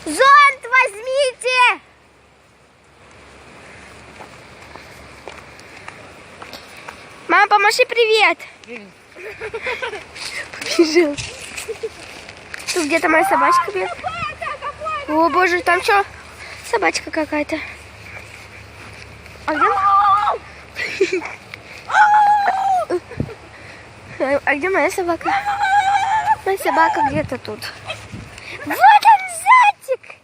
Зонт возьмите! Мама, помаши привет! Побежал. Тут где-то моя собачка бегает. О боже, там что? Собачка какая-то. А где? А где моя собака? Моя собака где-то тут. Вот он, зайчик!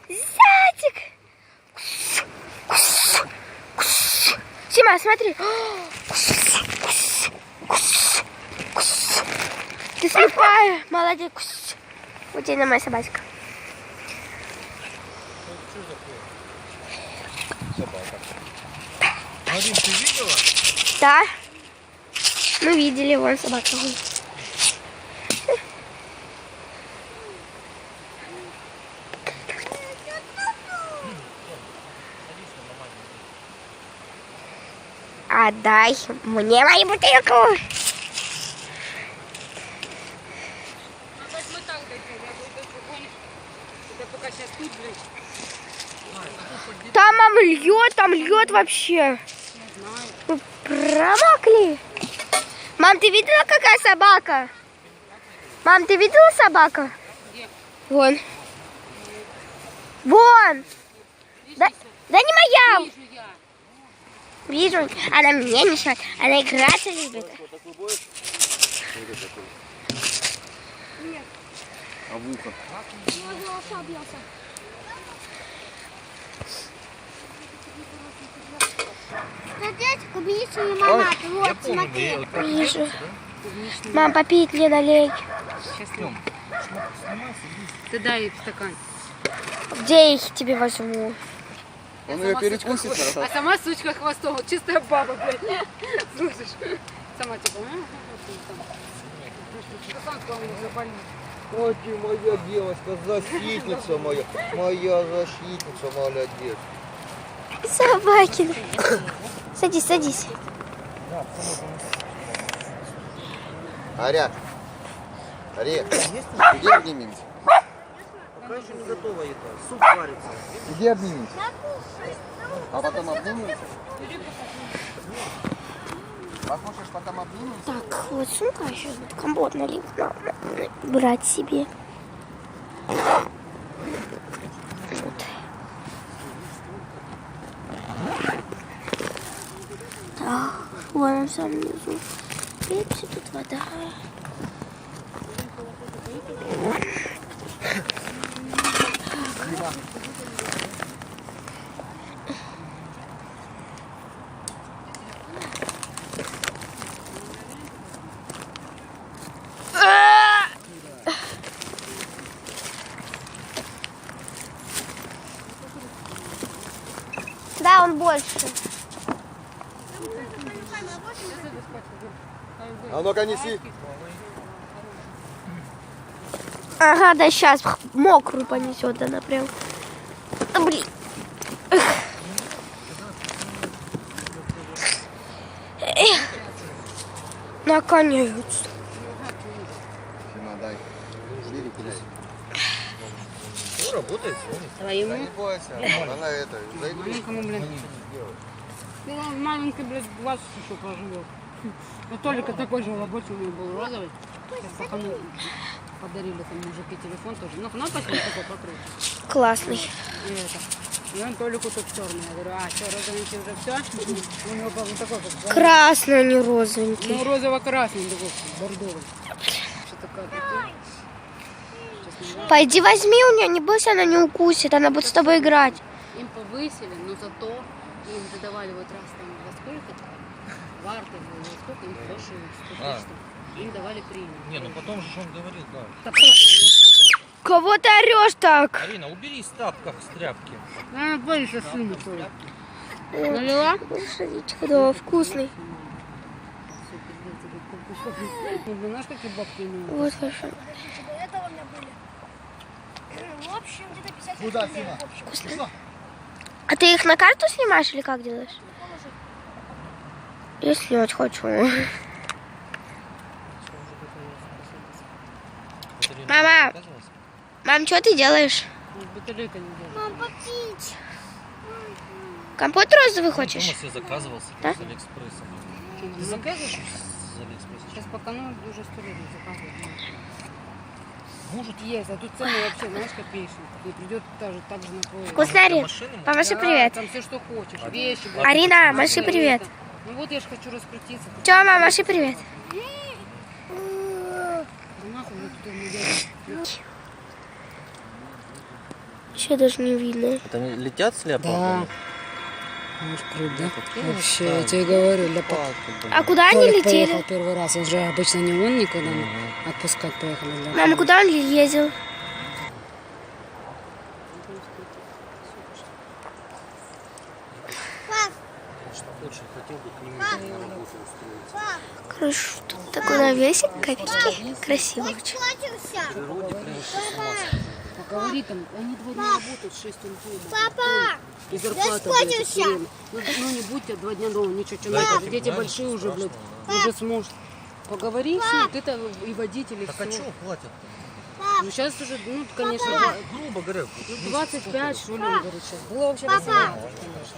Зайчик! Сима, смотри. Ты слепая. Молодец. Вот тебе моя собачка. Марин, ты видела? Да. Мы видели, вон собака. Отдай мне мою бутылку. Там льет вообще. Мы промокли. Мам, ты видела, какая собака? Мам, ты видела собака? Вон. Вон. Да не моя. Вижу, она мне мешает. Она играться любит. А в ухо? лимонад. Вот, смотри. Вижу. Мам, попить мне налей. Сейчас ты дай стакан. Где я их тебе возьму? Он ее перекусит. А сама сучка хвостом, вот чистая баба, блядь. Слышишь? Сама типа, Ой, ты моя девочка, защитница моя. Моя защитница, молодец. Собакин. Садись, садись. Аря. Ария, иди обнимись. Пока еще не готова еда. Суп варится. Иди обнимись. А потом обнимемся. Покушаешь, потом обнимемся. Так, вот сумка еще вот компот налив. Надо брать себе. Вот. Так, вон он сам внизу. Пепси, тут вода. Да, он больше. А ну-ка неси. Ага, да сейчас мокрую понесет она прям. А, блин. Наконец. Сима, дай. Бери, кидай. Что работает? Да не бойся, она это, зайди. маленькому, блин. Ну, маленький, блядь, глаз еще проживет. У Толика такой же рабочий у него был розовый. Сейчас пацаны подарили там мужики телефон тоже. Ну, кнопочный такой покруче. Классный. И это. И он Толику тут черный. Я говорю, а что, розовенький уже все? У него был такой, как Красный, а не розовенький. ну, розово-красный такой, бордовый. Что такое? Пойди возьми у нее, не бойся, она не укусит, она будет с тобой играть. Им повысили, но зато им задавали вот раз там во сколько-то, квартал, во сколько им больше 100 тысяч, им давали премию. Не, ну потом же он говорил, да. Кого ты орешь так? Арина, убери в тапках с тряпки. А, больше сына тоже. Налила? Большевичка, да, вкусный. Ну, знаешь, какие бабки имеют? Вот хорошо. Этого у меня были. В общем, где-то 50 Куда, рублей. Сима? Вкусно. А ты их на карту снимаешь или как делаешь? Я снять хочу. Мама! Мам, что ты делаешь? Батарейка не держит. Мам, попить. Компот розовый хочешь? Дома себе заказывал Да? с Алиэкспресса. Ты заказываешь с Алиэкспресса? Сейчас пока уже 100 лет не заказывают. Может, Есть, а тут цены вообще, знаешь, копеечные. И придет так же на твой. Вкуснари, машины можно? помаши Да, привет. Там все, что хочешь. Вещи. Арина, блядь, маши это. привет. Ну вот я же хочу раскрутиться. Тёма, маши привет. Ну нахуй мне тут не делать. Еще даже не видно. Это они летят с леопардами? Да. Может, крут, да? Какие они Вообще, я странные. тебе говорю, для Палки, блин. А куда они Толик летели? поехал первый раз, он же обычно не он никуда не отпускать поехали. Для Мама, куда он ездил? Конечно, очень хотел бы к ним на работу устроиться. Короче, тут такой навесик, копейки. Красиво очень. Схватился. В природе, конечно, с ума сойти. Поговори там, они 2 дня работают, 6 он дома. Папа. И зарплата, Я блядь, схватился. время. Ну не будьте 2 дня дома, ничего, что Да, надо. это Дети фигня, большие ничего уже, блядь, страшного, уже сможешь. Поговори с ним, ты-то и водитель, и Так а все. что платят? Ну сейчас уже, ну, конечно, Грубо говоря, 25, что ли, он говорит сейчас. Было вообще 18, конечно.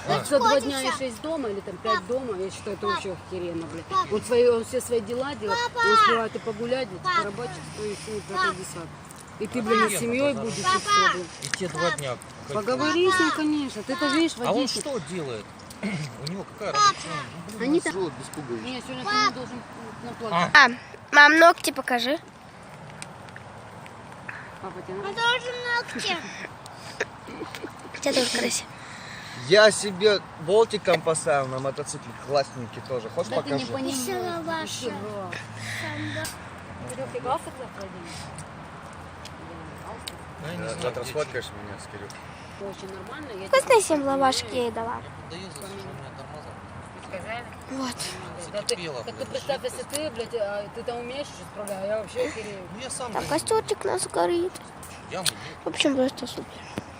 Папа. За 2 дня и 6 дома, или там 5 дома, я считаю, это вообще охеренно, блядь. Он все свои дела делает, он успевает и погулять, блядь, порабочить, и все, это 50. И ты, блин, с семьей будешь, и все, блин. и те 2 дня. Поговори с ним, конечно, ты-то видишь, А он водитель. что делает? У него какая работа? Они там... Жжет без пуговиц. Не, сегодня ты не должен наплатить. А, мам, ногти покажи. Папа, тебе Он надо? должен ногти. У тебя тоже красиво. Я себе болтиком поставил на мотоцикле, классненький тоже. Хочешь Да ты не покажу? понимаешь. Весело ваша. Серёг, ты галстук завтра оденешь? Я не знаю, Завтра где сфоткаешь меня с Кирюхой. Это очень нормально. Я Вкусные 7 лавашки я ей дала. продаю, за что у меня тормоза. сказали. Вот. Да ты, Закипело, так ты блядь, представь, жидкость. если ты, блядь, ты там умеешь еще справляться, а я вообще охерею. Ну я сам Так, блядь, костюрчик у нас горит. яму, В общем, просто супер.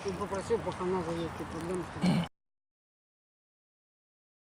Он попросил, пока надо ей, ты проблем.